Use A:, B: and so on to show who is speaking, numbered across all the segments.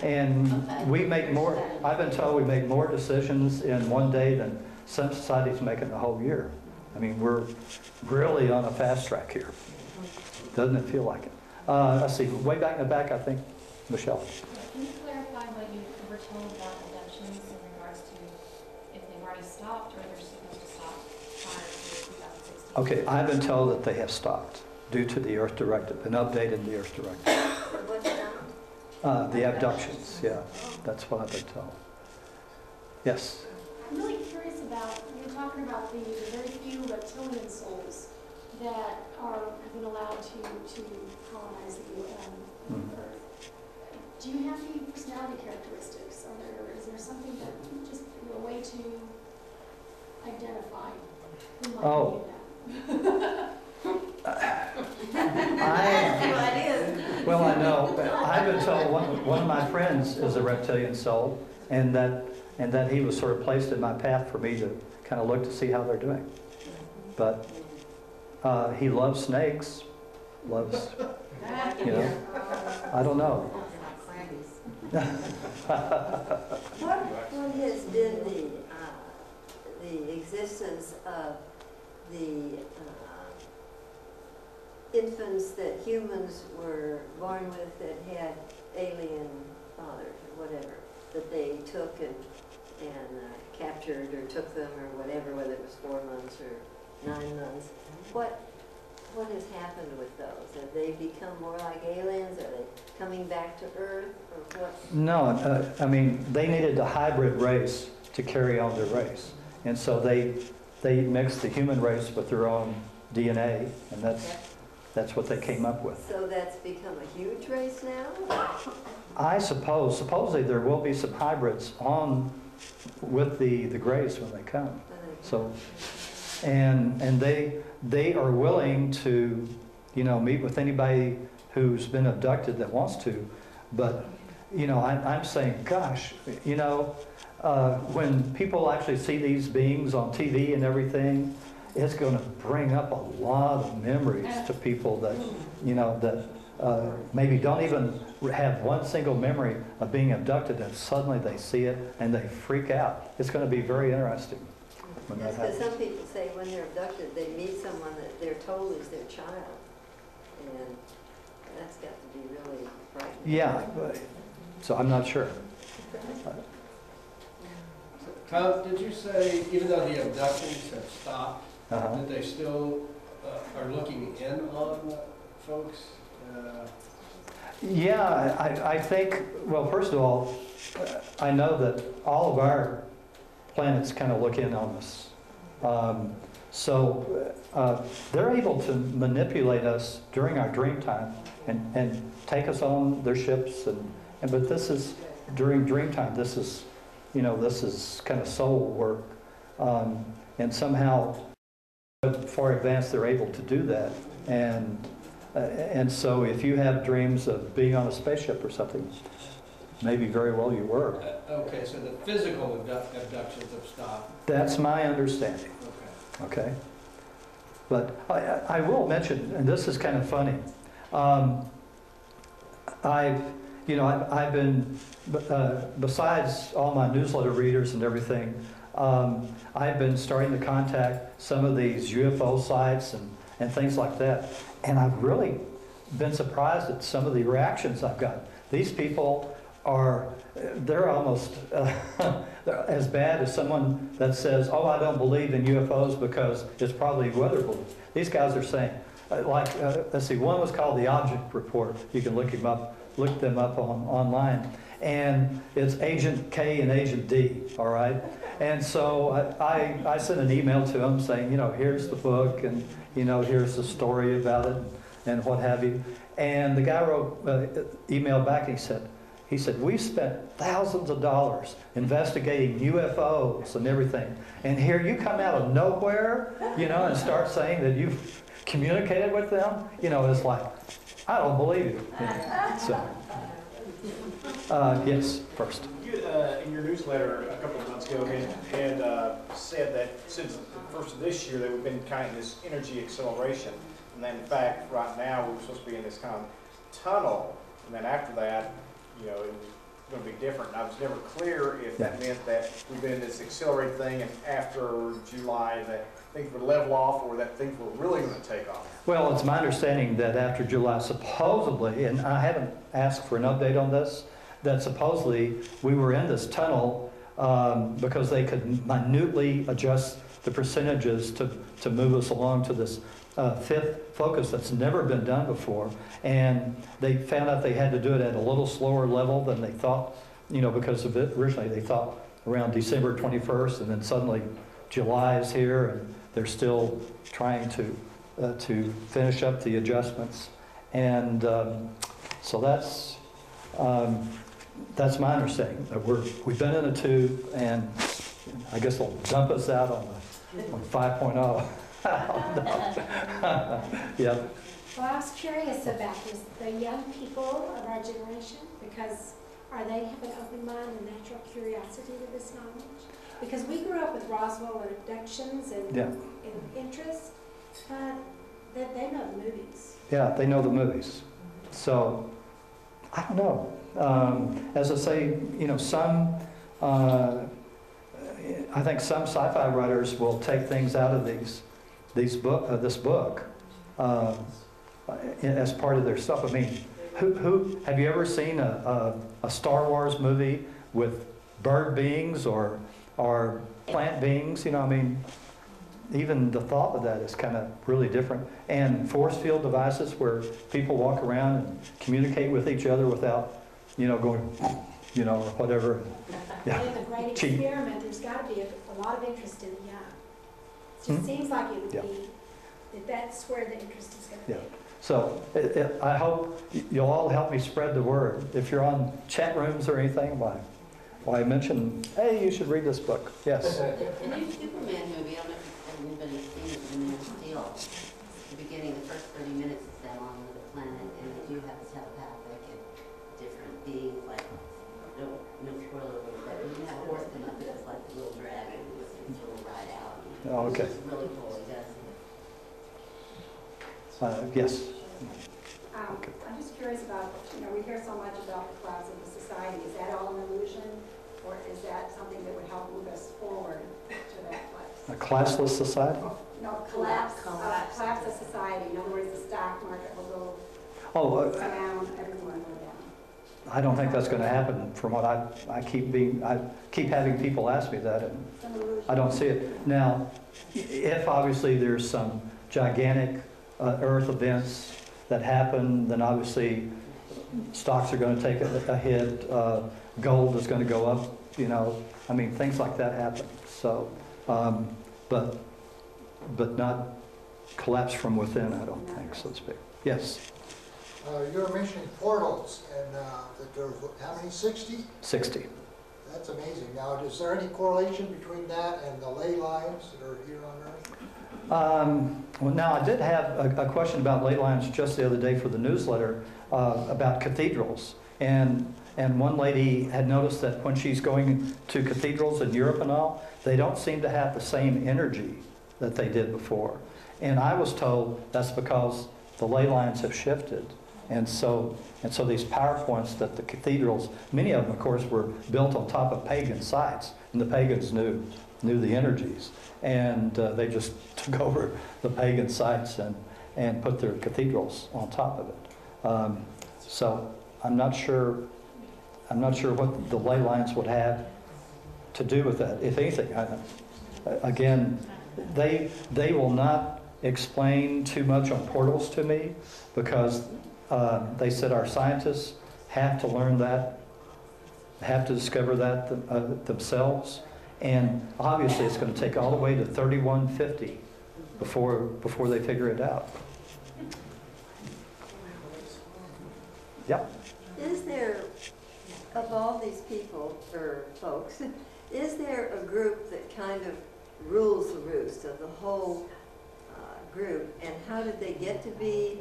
A: And we make more, I've been told we make more decisions in one day than some societies make in the whole year. I mean, we're really on a fast track here. Doesn't it feel like it? Let's see, way back in the back, I think, Michelle.
B: Can you clarify what you were told about abductions in regards to if they've already stopped or they're supposed to stop prior to 2016?
A: Okay, I've been told that they have stopped due to the Earth Directive, an update in the Earth Directive.
C: What's that?
A: The abductions, yeah, that's what I've been told. Yes?
D: I'm really curious about, you're talking about the very few reptilian souls that have been allowed to colonize the Earth. Do you have any personality characteristics? Is there something that just a way to identify who might be that?
A: Well, I know. I've been told one of my friends is a reptilian soul, and that he was sort of placed in my path for me to kind of look to see how they're doing. But he loves snakes, loves, you know, I don't know.
C: What has been the existence of the infants that humans were born with that had alien fathers or whatever, that they took and captured or took them or whatever, whether it was 4 months or 9 months? What has happened with those? Have they become more like aliens? Are they coming back to Earth, or what?
A: No, I mean, they needed a hybrid race to carry on their race. And so they mixed the human race with their own DNA, and that's what they came up with.
C: So that's become a huge race now?
A: I suppose, supposedly there will be some hybrids on with the Greys when they come. So, and they are willing to, you know, meet with anybody who's been abducted that wants to. But, you know, I'm saying, gosh, you know, when people actually see these beings on TV and everything, it's going to bring up a lot of memories to people that, you know, that maybe don't even have one single memory of being abducted, and suddenly they see it and they freak out. It's going to be very interesting when that
C: Because
A: happens.
C: some people say when they're abducted, they meet someone that they're told is their child. And that's got to be really frightening.
A: Yeah, so I'm not sure.
E: Tom, did you say, even though the abductions have stopped,
A: Uh-huh.
E: that they still are looking in on folks?
A: Yeah, I think, well, first of all, I know that all of our planets kind of look in on us. So they're able to manipulate us during our dream time and take us on their ships. But this is, during dream time, this is, you know, this is kind of soul work. And somehow, far advanced, they're able to do that. And so if you have dreams of being on a spaceship or something, maybe very well you were.
E: Okay, so the physical abductions have stopped.
A: That's my understanding.
E: Okay.
A: Okay? But I will mention, and this is kind of funny, I've been, besides all my newsletter readers and everything, I've been starting to contact some of these UFO sites and things like that. And I've really been surprised at some of the reactions I've got. These people they're almost they're as bad as someone that says, oh, I don't believe in UFOs because it's probably weather balloons. These guys are saying, let's see, one was called the Object Report. You can look them up online. And it's Agent K and Agent D, all right? And so I sent an email to them saying, you know, here's the book, and, you know, here's the story about it, and what have you. And the guy wrote email back, and he said, we spent thousands of dollars investigating UFOs and everything, and here you come out of nowhere, you know, and start saying that you've communicated with them. You know, it's like, I don't believe you. You know, so. Yes, first.
F: You, in your newsletter a couple of months ago, had said that since the first of this year that we've been kind of in this energy acceleration, and then in fact right now we're supposed to be in this kind of tunnel, and then after that, you know, going to be different. And I was never clear if that meant that we've been in this accelerated thing and after July that things would level off or that things were really going to take off.
A: Well, it's my understanding that after July, supposedly, and I haven't asked for an update on this, that supposedly we were in this tunnel because they could minutely adjust the percentages to move us along to this fifth focus that's never been done before. And they found out they had to do it at a little slower level than they thought, you know, because of it. Originally they thought around December 21st, and then suddenly July is here, and they're still trying to finish up the adjustments. And so that's my understanding. That we've been in a tube, and I guess they'll dump us out on 5.0. Yeah.
G: Well, I was curious about this, the young people of our generation, because are they have an open mind and natural curiosity to this knowledge? Because we grew up with Roswell and abductions and interest, that they know the movies.
A: Yeah, they know the movies. So, I don't know. As I say, you know, I think some sci-fi writers will take things out of this book as part of their stuff. I mean, who have you ever seen a Star Wars movie with bird beings or plant beings? You know, I mean, even the thought of that is kind of really different. And force field devices where people walk around and communicate with each other without, you know, going, you know, or whatever. Yeah.
G: With a great experiment, there's got to be a lot of interest in the young. It just seems like it would be, that's where the interest is going to be.
A: So I hope you'll all help me spread the word. If you're on chat rooms or anything, why mention, hey, you should read this book. Yes?
H: The new Superman movie, I don't know if anybody's seen it, the Man of Steel. The beginning, the first 30 minutes is them on the planet, and they do have telepathic and different beings, like, no spoiler alert, but when you have a horse come up, it's like a little dragon, it's a little ride out.
A: Oh, okay.
H: It's really cool, it does.
A: Yes?
I: I'm just curious about, you know, we hear so much about the collapse of the society. Is that all an illusion, or is that something that would help move us forward to that place?
A: A classless society?
I: No, collapse of society. In other words, the stock market will
A: Oh,
I: go down, everyone will go down.
A: I don't think that's going to happen. From what I keep having people ask me that, and
I: It's an illusion.
A: I don't see it. Now, if obviously there's some gigantic Earth events that happen, then obviously stocks are going to take a hit. Gold is going to go up. You know, I mean, things like that happen. So, but not collapse from within. I don't think, so to speak. Yes.
J: You were mentioning portals, and that there's, how many, 60?
A: 60.
J: That's amazing. Now, is there any correlation between that and the ley lines that are here on Earth?
A: Well, now, I did have a question about ley lines just the other day for the newsletter about cathedrals. And one lady had noticed that when she's going to cathedrals in Europe and all, they don't seem to have the same energy that they did before. And I was told that's because the ley lines have shifted. And so these power points that the cathedrals, many of them, of course, were built on top of pagan sites, and the pagans knew the energies, and they just took over the pagan sites and put their cathedrals on top of it. So I'm not sure what the ley lines would have to do with that, if anything. Again, they will not explain too much on portals to me, because they said our scientists have to learn that, have to discover that themselves, and obviously it's going to take all the way to 3150 before they figure it out. Yep.
C: Is there, of all these people, or folks, is there a group that kind of rules the roost of the whole group? And how did they get to be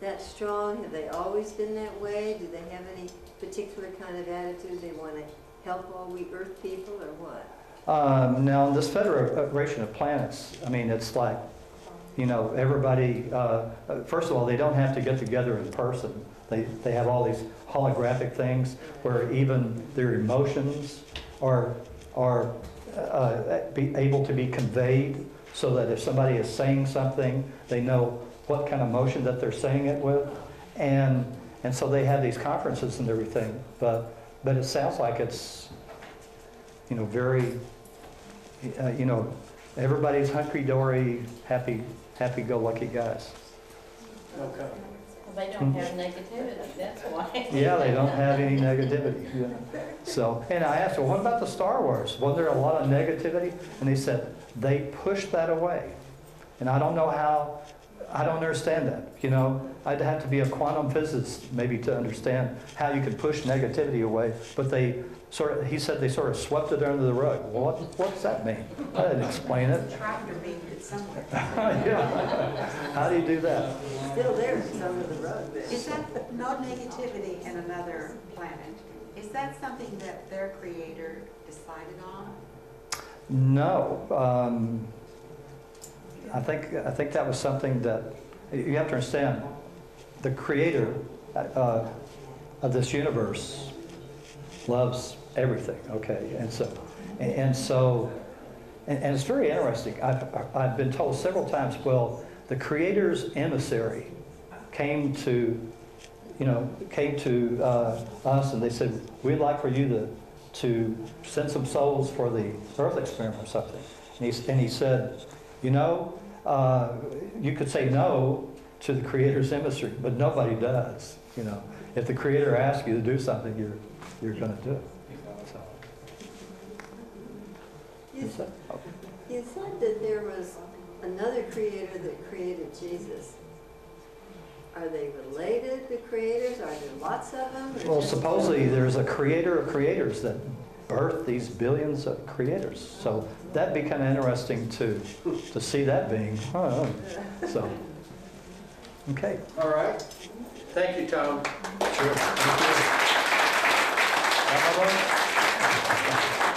C: that strong? Have they always been that way? Do they have any particular kind of attitude? They want to help all we Earth people, or what?
A: Now, in this Federation of Planets, I mean, it's like, you know, everybody, first of all, they don't have to get together in person. They have all these holographic things where even their emotions are able to be conveyed, so that if somebody is saying something, they know what kind of emotion that they're saying it with. And so they have these conferences and everything, but it sounds like it's, very, everybody's hunky-dory, happy-go-lucky guys.
E: Okay.
K: They don't have negativity, that's why.
A: Yeah, they don't have any negativity. Yeah. So, and I asked them, what about the Star Wars? Wasn't there a lot of negativity? And they said, they pushed that away. And I don't know how, I don't understand that. I'd have to be a quantum physicist maybe to understand how you could push negativity away. But he said they sort of swept it under the rug. Well, what's that mean? I didn't explain it.
I: Tractor beam it somewhere.
A: Yeah. How do you do that?
C: Still there, it's under the rug.
I: Is that no negativity in another planet? Is that something that their creator decided on?
A: No. I think that was something that you have to understand. The creator of this universe loves everything. Okay, and it's very interesting. I've been told several times. Well, the creator's emissary came to us, and they said, we'd like for you to send some souls for the Earth experiment or something. And he said, you could say no to the creator's emissary, but nobody does. If the creator asks you to do something, you're going to do it. So.
C: You said that there was another creator that created Jesus. Are they related, the creators? Are there lots of them?
A: Well, supposedly there's a creator of creators that birthed these billions of creators. So that'd be kind of interesting to see that being. So, okay.
E: All right. Thank you, Tom.
A: Sure. Thank you.